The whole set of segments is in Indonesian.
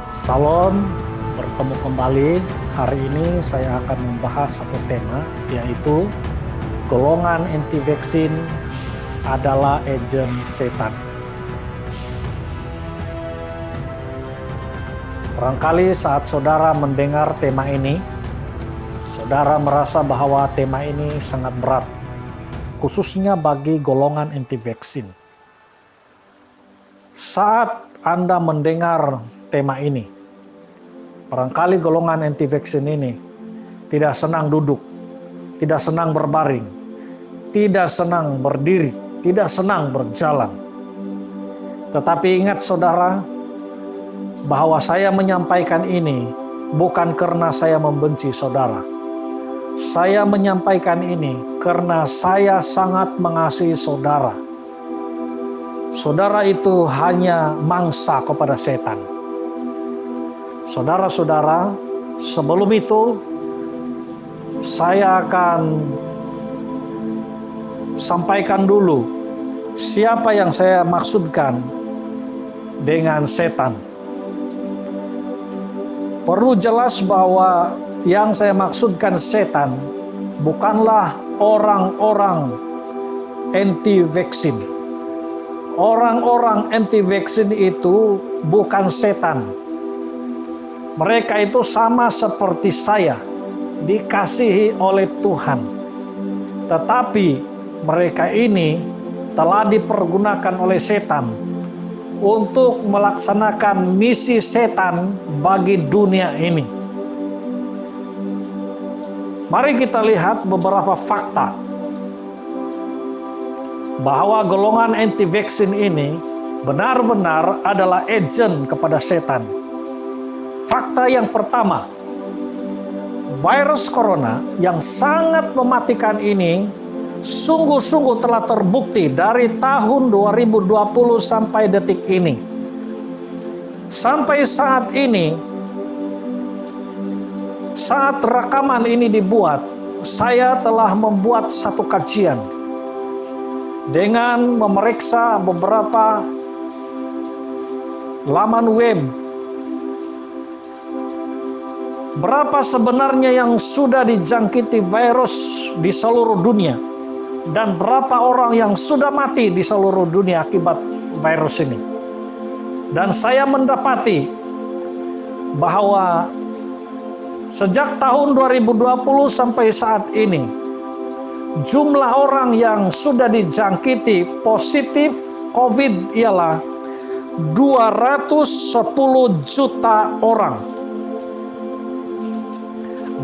Salam, bertemu kembali. Hari ini saya akan membahas satu tema, yaitu golongan anti-vaksin adalah agen setan. Barangkali saat saudara mendengar tema ini, saudara merasa bahwa tema ini sangat berat, khususnya bagi golongan anti-vaksin. Saat Anda mendengar tema ini, barangkali golongan anti-vaksin ini tidak senang duduk, tidak senang berbaring, tidak senang berdiri, tidak senang berjalan. Tetapi ingat saudara, bahwa saya menyampaikan ini bukan karena saya membenci saudara. Saya menyampaikan ini karena saya sangat mengasihi saudara. Saudara itu hanya mangsa kepada setan. Saudara-saudara, sebelum itu saya akan sampaikan dulu siapa yang saya maksudkan dengan setan. Perlu jelas bahwa yang saya maksudkan setan bukanlah orang-orang anti-vaksin. Orang-orang anti-vaksin itu bukan setan. Mereka itu sama seperti saya, dikasihi oleh Tuhan. Tetapi mereka ini telah dipergunakan oleh setan untuk melaksanakan misi setan bagi dunia ini. Mari kita lihat beberapa fakta bahwa golongan anti-vaksin ini benar-benar adalah agen kepada setan. Fakta yang pertama, virus corona yang sangat mematikan ini sungguh-sungguh telah terbukti dari tahun 2020 sampai detik ini. Sampai saat ini, saat rekaman ini dibuat, saya telah membuat satu kajian dengan memeriksa beberapa laman web. Berapa sebenarnya yang sudah dijangkiti virus di seluruh dunia? Dan berapa orang yang sudah mati di seluruh dunia akibat virus ini? Dan saya mendapati bahwa sejak tahun 2020 sampai saat ini, jumlah orang yang sudah dijangkiti positif COVID ialah 210 juta orang.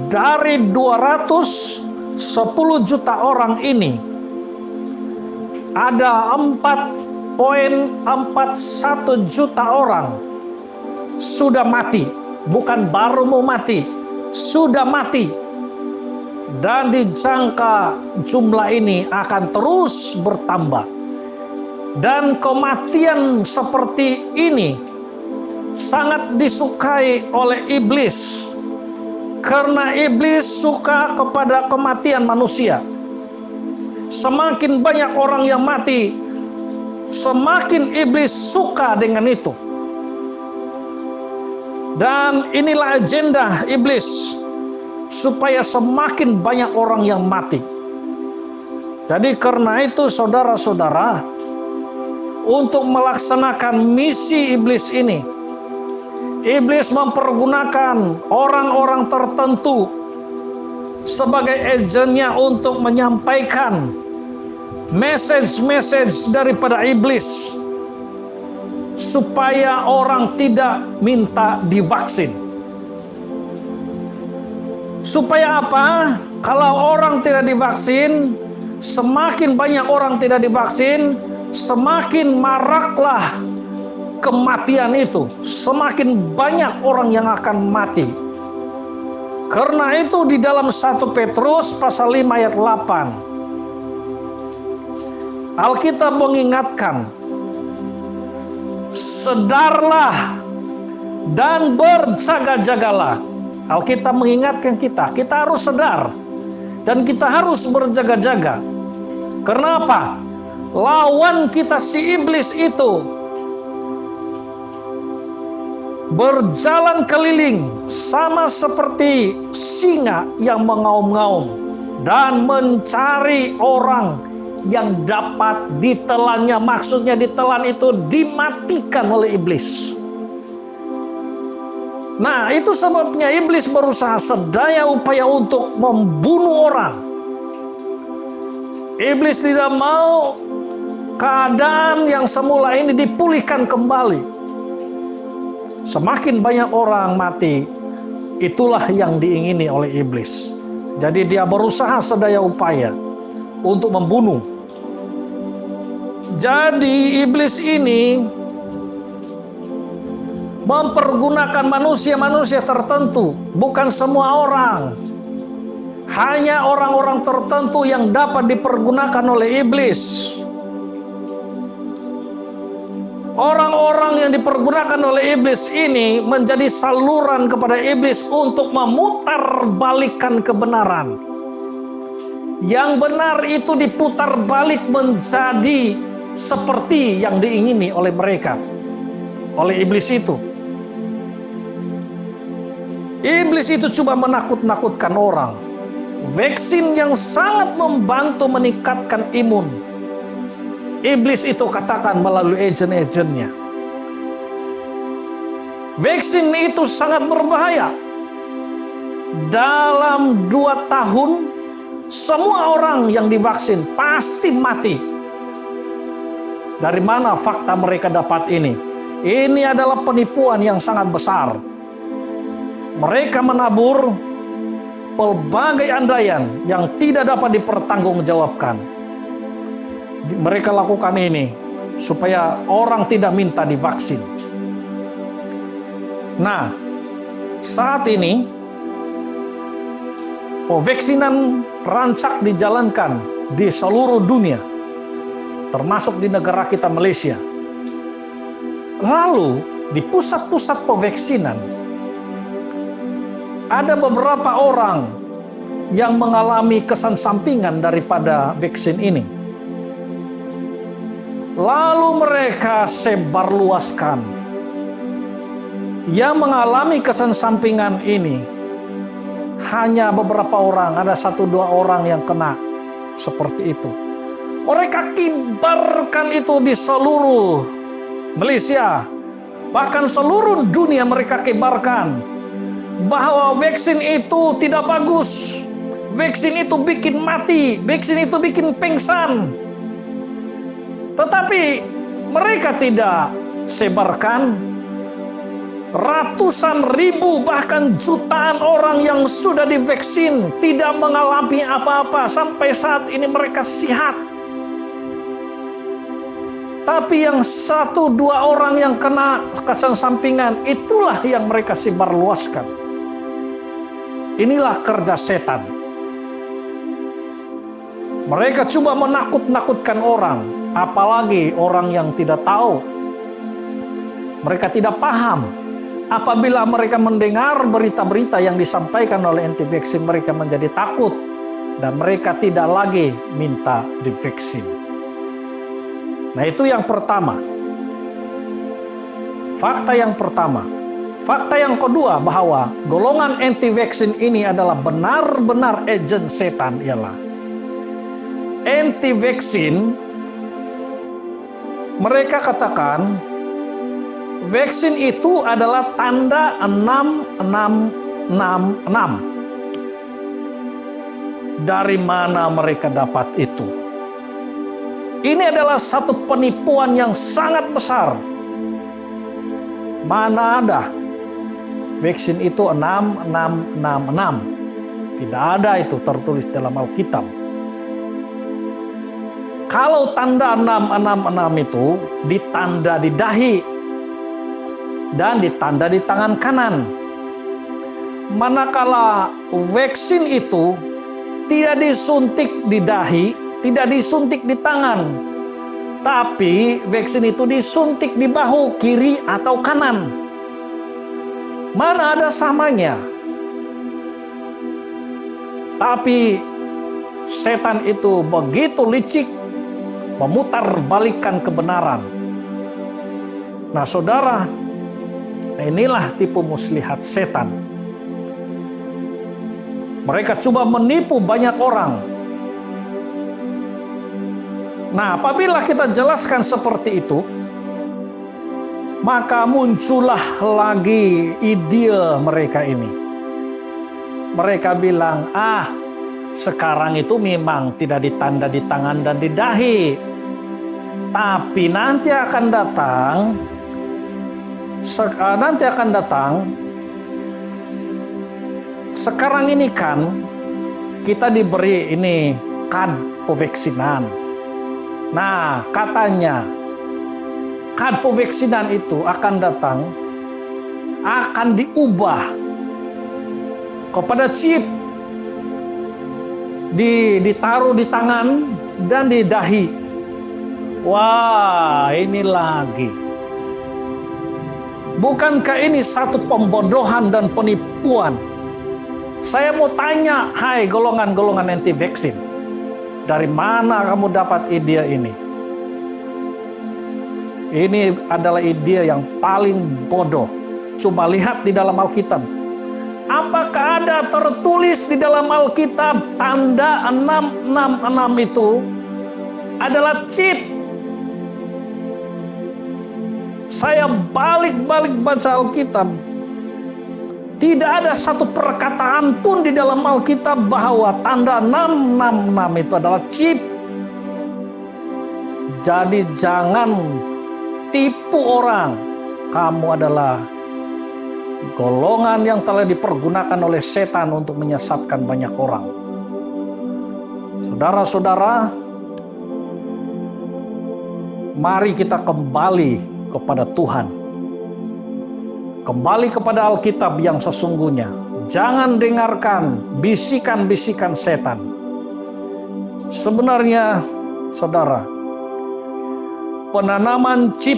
Dari 210 juta orang ini, ada 4,41 juta orang sudah mati. Bukan baru mau mati, sudah mati. Dan dijangka jumlah ini akan terus bertambah. Dan kematian seperti ini sangat disukai oleh iblis. Karena iblis suka kepada kematian manusia. Semakin banyak orang yang mati, semakin iblis suka dengan itu. Dan inilah agenda iblis, supaya semakin banyak orang yang mati. Jadi karena itu saudara-saudara, untuk melaksanakan misi iblis ini, iblis mempergunakan orang-orang tertentu sebagai agennya untuk menyampaikan message daripada iblis supaya orang tidak minta divaksin. Supaya apa? Kalau orang tidak divaksin, semakin banyak orang tidak divaksin, semakin maraklah kematian itu, semakin banyak orang yang akan mati. Karena itu di dalam 1 Petrus pasal 5 ayat 8, Alkitab mengingatkan, sedarlah dan berjaga-jagalah. Alkitab mengingatkan kita harus sedar dan kita harus berjaga-jaga. Kenapa? Lawan kita si iblis itu berjalan keliling sama seperti singa yang mengaum-ngaum dan mencari orang yang dapat ditelannya. Maksudnya ditelan itu dimatikan oleh iblis. Nah, itu sebabnya iblis berusaha sedaya upaya untuk membunuh orang. Iblis tidak mau keadaan yang semula ini dipulihkan kembali. Semakin banyak orang mati, itulah yang diingini oleh iblis. Jadi dia berusaha sedaya upaya untuk membunuh. Jadi iblis ini mempergunakan manusia-manusia tertentu, bukan semua orang. Hanya orang-orang tertentu yang dapat dipergunakan oleh iblis. Orang-orang yang dipergunakan oleh iblis ini menjadi saluran kepada iblis untuk memutarbalikkan kebenaran. Yang benar itu diputar balik menjadi seperti yang diingini oleh mereka, oleh iblis itu. Iblis itu coba menakut-nakutkan orang. Vaksin yang sangat membantu meningkatkan imun. Iblis itu katakan melalui agen-agennya. Vaksin itu sangat berbahaya. Dalam 2 tahun, semua orang yang divaksin pasti mati. Dari mana fakta mereka dapat ini? Ini adalah penipuan yang sangat besar. Mereka menabur pelbagai andaian yang tidak dapat dipertanggungjawabkan. Mereka lakukan ini supaya orang tidak minta divaksin. Nah, saat ini pevaksinan rancak dijalankan di seluruh dunia, termasuk di negara kita Malaysia. Lalu di pusat-pusat pevaksinan ada beberapa orang yang mengalami kesan sampingan daripada vaksin ini. Lalu mereka sebarluaskan. Yang mengalami kesan sampingan ini hanya beberapa orang, ada 1-2 orang yang kena seperti itu. Mereka kibarkan itu di seluruh Malaysia, bahkan seluruh dunia mereka kibarkan bahwa vaksin itu tidak bagus, vaksin itu bikin mati, vaksin itu bikin pingsan. Tetapi mereka tidak sebarkan ratusan ribu bahkan jutaan orang yang sudah divaksin tidak mengalami apa-apa, sampai saat ini mereka sehat. Tapi yang 1-2 orang yang kena kesan sampingan, itulah yang mereka sebarluaskan. Inilah kerja setan. Mereka coba menakut-nakutkan orang, apalagi orang yang tidak tahu. Mereka tidak paham. Apabila mereka mendengar berita-berita yang disampaikan oleh anti vaksin, mereka menjadi takut dan mereka tidak lagi minta divaksin. Nah, itu yang pertama. Fakta yang pertama. Fakta yang kedua bahwa golongan anti vaksin ini adalah benar-benar agen setan, ialah anti vaksin. Mereka katakan vaksin itu adalah tanda 6666. Dari mana mereka dapat itu? Ini adalah satu penipuan yang sangat besar. Mana ada vaksin itu 6666. Tidak ada itu tertulis dalam Alkitab. Kalau tanda 666 itu ditanda di dahi dan ditanda di tangan kanan. Manakala vaksin itu tidak disuntik di dahi, tidak disuntik di tangan, tapi vaksin itu disuntik di bahu kiri atau kanan. Mana ada samanya? Tapi setan itu begitu licik memutarbalikkan kebenaran. Nah, saudara, Inilah tipu muslihat setan. Mereka coba menipu banyak orang. Nah, apabila kita jelaskan seperti itu, maka muncullah lagi ide mereka ini. Mereka bilang, sekarang itu memang tidak ditanda di tangan dan di dahi. Tapi nanti akan datang, sekarang ini kan kita diberi ini kad pevaksinan. Nah, katanya kad pevaksinan itu akan datang, akan diubah kepada chip, ditaruh di tangan dan di dahi. Wah, ini lagi. Bukankah ini satu pembodohan dan penipuan? Saya mau tanya, hai golongan-golongan anti vaksin, dari mana kamu dapat ide ini? Ini adalah ide yang paling bodoh. Coba lihat di dalam Alkitab. Apakah ada tertulis di dalam Alkitab tanda 666 itu adalah chip? Saya balik-balik baca Alkitab. Tidak ada satu perkataan pun di dalam Alkitab bahwa tanda 666 itu adalah chip. Jadi jangan tipu orang. Kamu adalah golongan yang telah dipergunakan oleh setan untuk menyesatkan banyak orang. Saudara-saudara, mari kita kembali kepada Tuhan. Kembali kepada Alkitab yang sesungguhnya. Jangan dengarkan bisikan-bisikan setan. Sebenarnya, saudara, penanaman chip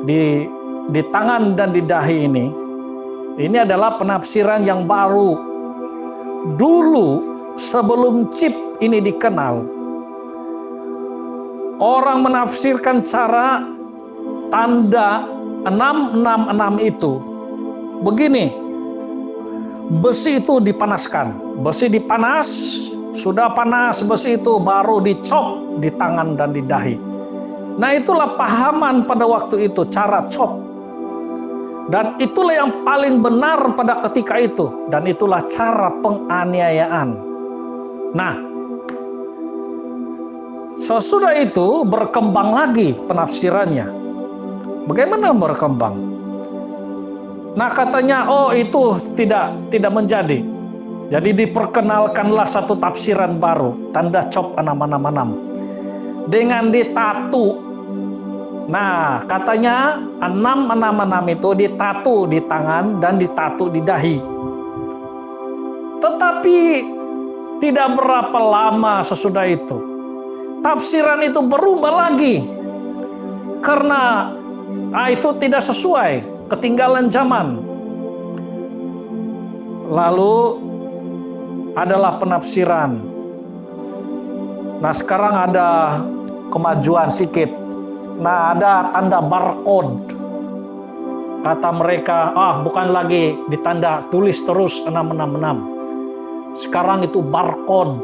di tangan dan di dahi ini adalah penafsiran yang baru. Dulu sebelum chip ini dikenal, orang menafsirkan cara tanda 666 itu begini. Besi itu dipanaskan. Besi dipanas, sudah panas besi itu baru dicop di tangan dan di dahi. Nah, itulah pahaman pada waktu itu, cara cop. Dan itulah yang paling benar pada ketika itu. Dan itulah cara penganiayaan. Nah, sesudah itu berkembang lagi penafsirannya. Bagaimana berkembang? Nah, katanya, itu tidak menjadi. Jadi diperkenalkanlah satu tafsiran baru, tanda cop 666 dengan ditatu. Nah, katanya 666 itu ditatu di tangan dan ditatu di dahi. Tetapi tidak berapa lama sesudah itu, tafsiran itu berubah lagi. Karena itu tidak sesuai, ketinggalan zaman. Lalu adalah penafsiran. Nah, sekarang ada kemajuan sedikit. Nah, ada tanda barcode. Kata mereka, bukan lagi ditanda tulis terus 666. Sekarang itu barcode.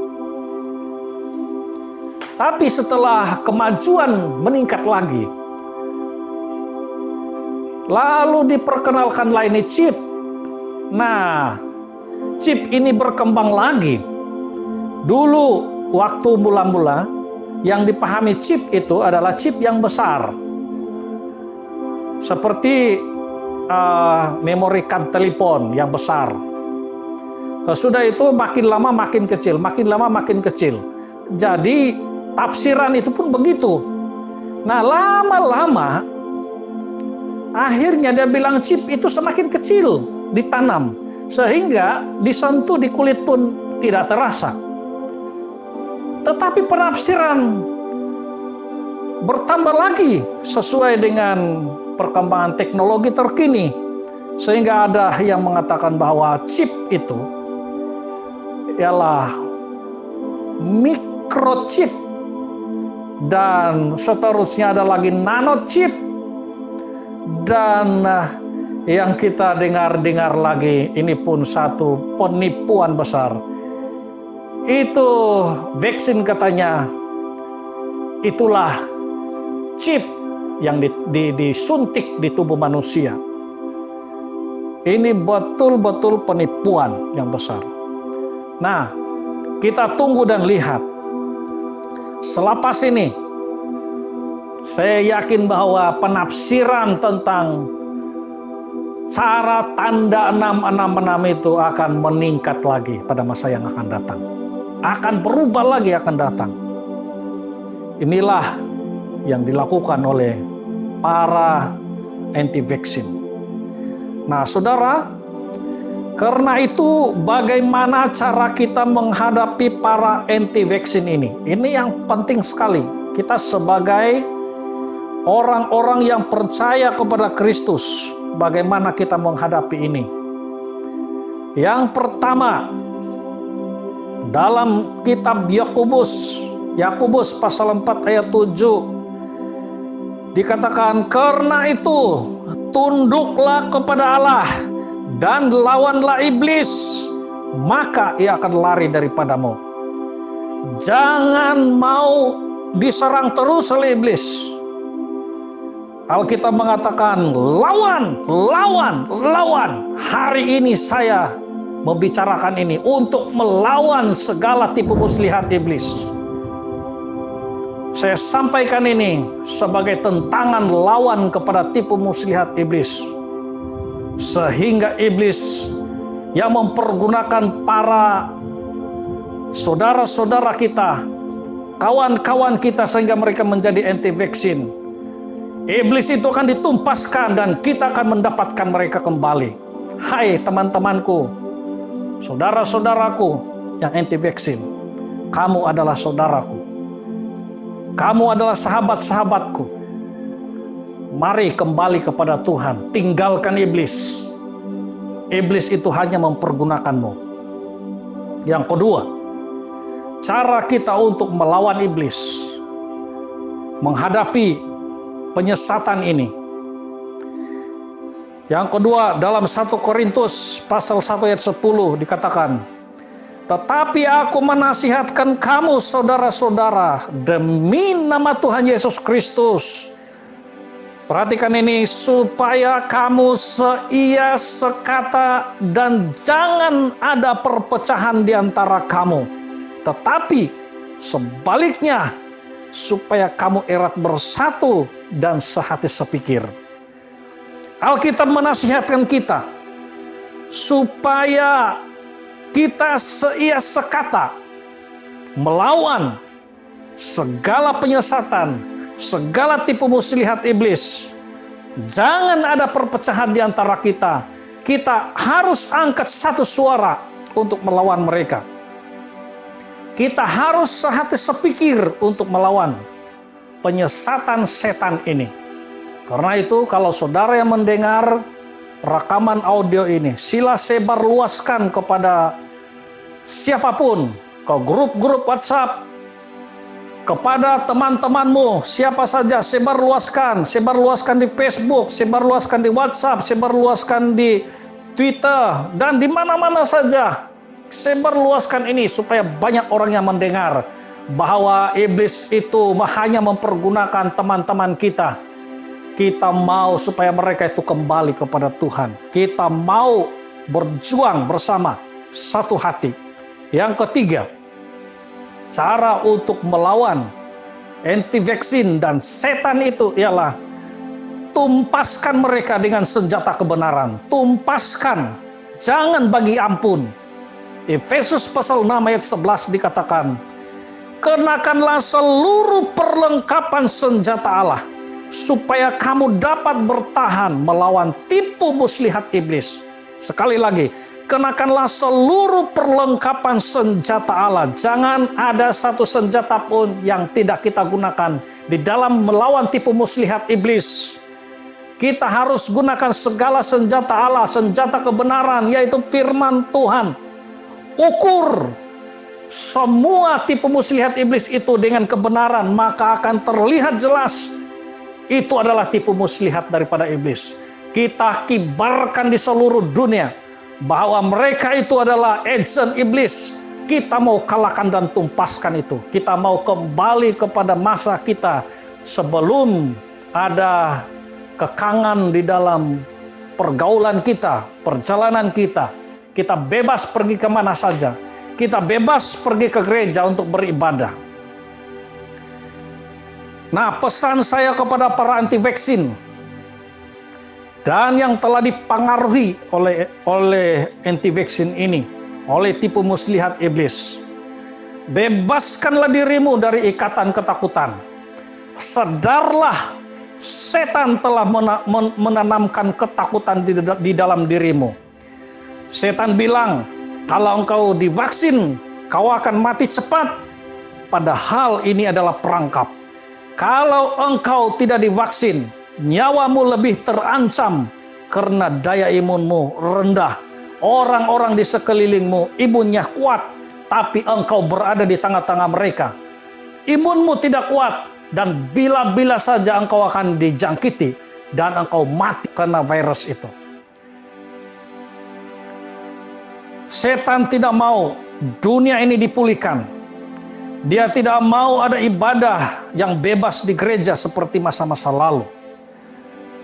Tapi setelah kemajuan meningkat lagi, lalu diperkenalkanlah ini chip. Nah, chip ini berkembang lagi. Dulu waktu mula-mula yang dipahami chip itu adalah chip yang besar. Seperti memori card telepon yang besar. Sudah itu makin lama makin kecil, makin lama makin kecil. Jadi tafsiran itu pun begitu. Nah, lama-lama akhirnya dia bilang chip itu semakin kecil ditanam, sehingga disentuh di kulit pun tidak terasa. Tetapi penafsiran bertambah lagi sesuai dengan perkembangan teknologi terkini, sehingga ada yang mengatakan bahwa chip itu ialah microchip, dan seterusnya ada lagi nanochip, dan yang kita dengar-dengar lagi, ini pun satu penipuan besar. Itu vaksin katanya, itulah chip yang disuntik di tubuh manusia. Ini betul-betul penipuan yang besar. Nah, kita tunggu dan lihat. Selepas ini, saya yakin bahwa penafsiran tentang cara tanda 666 itu akan meningkat lagi pada masa yang akan datang. Akan berubah lagi akan datang. Inilah yang dilakukan oleh para anti-vaksin. Nah, saudara, karena itu bagaimana cara kita menghadapi para anti-vaksin ini? Ini yang penting sekali. Kita sebagai orang-orang yang percaya kepada Kristus, bagaimana kita menghadapi ini? Yang pertama, dalam kitab Yakobus pasal 4 ayat 7 dikatakan, karena itu tunduklah kepada Allah dan lawanlah iblis, maka ia akan lari daripadamu. Jangan mau diserang terus oleh iblis. Alkitab mengatakan, lawan. Hari ini saya membicarakan ini untuk melawan segala tipu muslihat iblis. Saya sampaikan ini sebagai tentangan lawan kepada tipu muslihat iblis. Sehingga iblis yang mempergunakan para saudara-saudara kita, kawan-kawan kita, sehingga mereka menjadi anti-vaksin. Iblis itu akan ditumpaskan dan kita akan mendapatkan mereka kembali. Hai teman-temanku, saudara-saudaraku yang anti-vaksin, kamu adalah saudaraku. Kamu adalah sahabat-sahabatku. Mari kembali kepada Tuhan, tinggalkan iblis. Iblis itu hanya mempergunakanmu. Yang kedua, cara kita untuk melawan iblis, menghadapi penyesatan ini. Yang kedua, dalam 1 Korintus pasal 1 ayat 10 dikatakan, tetapi aku menasihatkan kamu saudara-saudara demi nama Tuhan Yesus Kristus. Perhatikan ini, supaya kamu seia sekata dan jangan ada perpecahan di antara kamu. Tetapi sebaliknya, supaya kamu erat bersatu dan sehati sepikir. Alkitab menasihatkan kita supaya kita seia sekata melawan segala penyesatan, segala tipu muslihat iblis. Jangan ada perpecahan di antara kita. Kita harus angkat satu suara untuk melawan mereka. Kita harus sehati sepikir untuk melawan penyesatan setan ini. Karena itu, kalau saudara yang mendengar rekaman audio ini, sila sebarluaskan kepada siapapun, ke grup-grup WhatsApp, kepada teman-temanmu, siapa saja, sebarluaskan di Facebook, sebarluaskan di WhatsApp, sebarluaskan di Twitter, dan di mana-mana saja. Sebarluaskan ini supaya banyak orang yang mendengar bahwa iblis itu hanya mempergunakan teman-teman kita. Kita mau supaya mereka itu kembali kepada Tuhan. Kita mau berjuang bersama, satu hati. Yang ketiga, cara untuk melawan anti-vaksin dan setan itu ialah tumpaskan mereka dengan senjata kebenaran. Tumpaskan, jangan bagi ampun. Efesus pasal 6 ayat 11 dikatakan, kenakanlah seluruh perlengkapan senjata Allah, supaya kamu dapat bertahan melawan tipu muslihat iblis. Sekali lagi, kenakanlah seluruh perlengkapan senjata Allah. Jangan ada satu senjata pun yang tidak kita gunakan di dalam melawan tipu muslihat iblis. Kita harus gunakan segala senjata Allah, senjata kebenaran, yaitu firman Tuhan. Ukur semua tipu muslihat iblis itu dengan kebenaran, maka akan terlihat jelas itu adalah tipu muslihat daripada iblis. kita kibarkan di seluruh dunia bahwa mereka itu adalah agen iblis. Kita mau kalahkan dan tumpaskan itu. Kita mau kembali kepada masa kita sebelum ada kekangan di dalam pergaulan kita, perjalanan kita. Kita bebas pergi kemana saja. Kita bebas pergi ke gereja untuk beribadah. Nah, pesan saya kepada para anti vaksin dan yang telah dipengaruhi oleh anti vaksin ini, oleh tipu muslihat iblis. Bebaskanlah dirimu dari ikatan ketakutan. Sadarlah, setan telah menanamkan ketakutan di dalam dirimu. Setan bilang, kalau engkau divaksin, kau akan mati cepat. Padahal ini adalah perangkap. Kalau engkau tidak divaksin, nyawamu lebih terancam karena daya imunmu rendah. Orang-orang di sekelilingmu imunnya kuat, tapi engkau berada di tengah-tengah mereka. Imunmu tidak kuat, dan bila-bila saja engkau akan dijangkiti dan engkau mati karena virus itu. Setan tidak mau dunia ini dipulihkan. Dia tidak mau ada ibadah yang bebas di gereja seperti masa-masa lalu.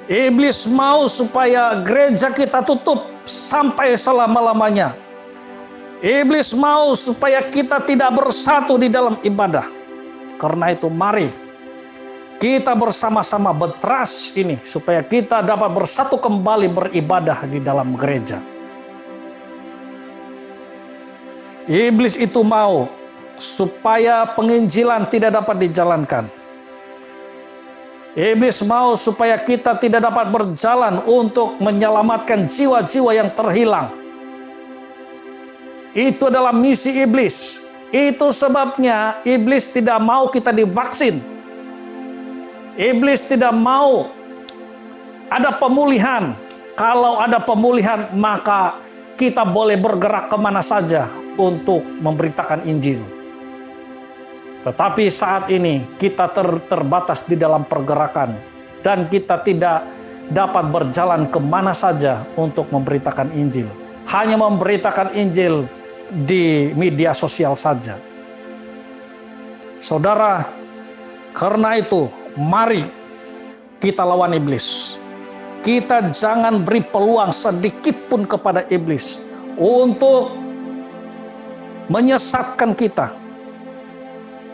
Iblis mau supaya gereja kita tutup sampai selama-lamanya. Iblis mau supaya kita tidak bersatu di dalam ibadah. Karena itu mari kita bersama-sama berteras ini supaya kita dapat bersatu kembali beribadah di dalam gereja. Iblis itu mau supaya penginjilan tidak dapat dijalankan. Iblis mau supaya kita tidak dapat berjalan untuk menyelamatkan jiwa-jiwa yang terhilang. Itu adalah misi iblis. Itu sebabnya iblis tidak mau kita divaksin. Iblis tidak mau ada pemulihan. Kalau ada pemulihan, maka kita boleh bergerak kemana saja untuk memberitakan Injil. Tetapi saat ini kita terbatas di dalam pergerakan dan kita tidak dapat berjalan kemana saja untuk memberitakan Injil. Hanya memberitakan Injil di media sosial saja. Saudara, karena itu mari kita lawan iblis. Kita jangan beri peluang sedikit pun kepada iblis untuk menyesatkan kita.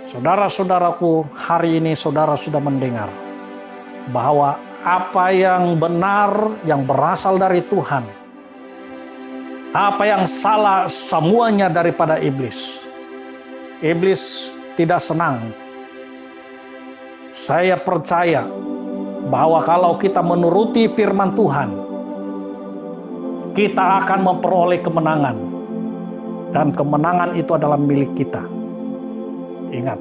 Saudara-saudaraku, hari ini saudara sudah mendengar bahwa apa yang benar yang berasal dari Tuhan, apa yang salah semuanya daripada iblis. Iblis tidak senang. Saya percaya bahwa kalau kita menuruti firman Tuhan, kita akan memperoleh kemenangan. Dan kemenangan itu adalah milik kita. Ingat,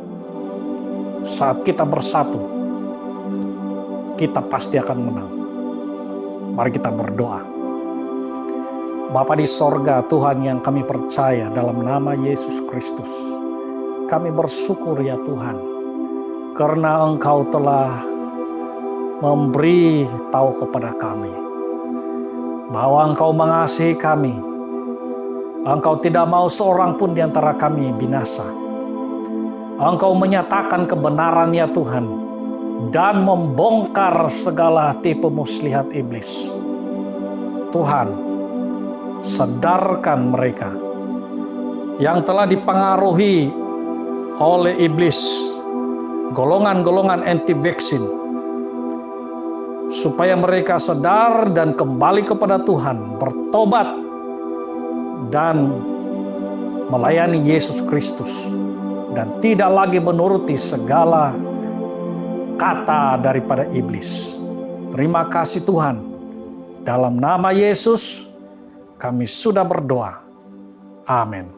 saat kita bersatu, kita pasti akan menang. Mari kita berdoa. Bapa di sorga, Tuhan yang kami percaya dalam nama Yesus Kristus, kami bersyukur ya Tuhan, karena Engkau telah memberi tahu kepada kami bahwa Engkau mengasihi kami. Engkau tidak mau seorang pun di antara kami binasa. Engkau menyatakan kebenaran ya Tuhan, dan membongkar segala tipu muslihat iblis. Tuhan, sadarkan mereka yang telah dipengaruhi oleh iblis, golongan-golongan anti vaksin, supaya mereka sadar dan kembali kepada Tuhan, bertobat dan melayani Yesus Kristus, dan tidak lagi menuruti segala kata daripada iblis. Terima kasih Tuhan. Dalam nama Yesus kami sudah berdoa. Amin.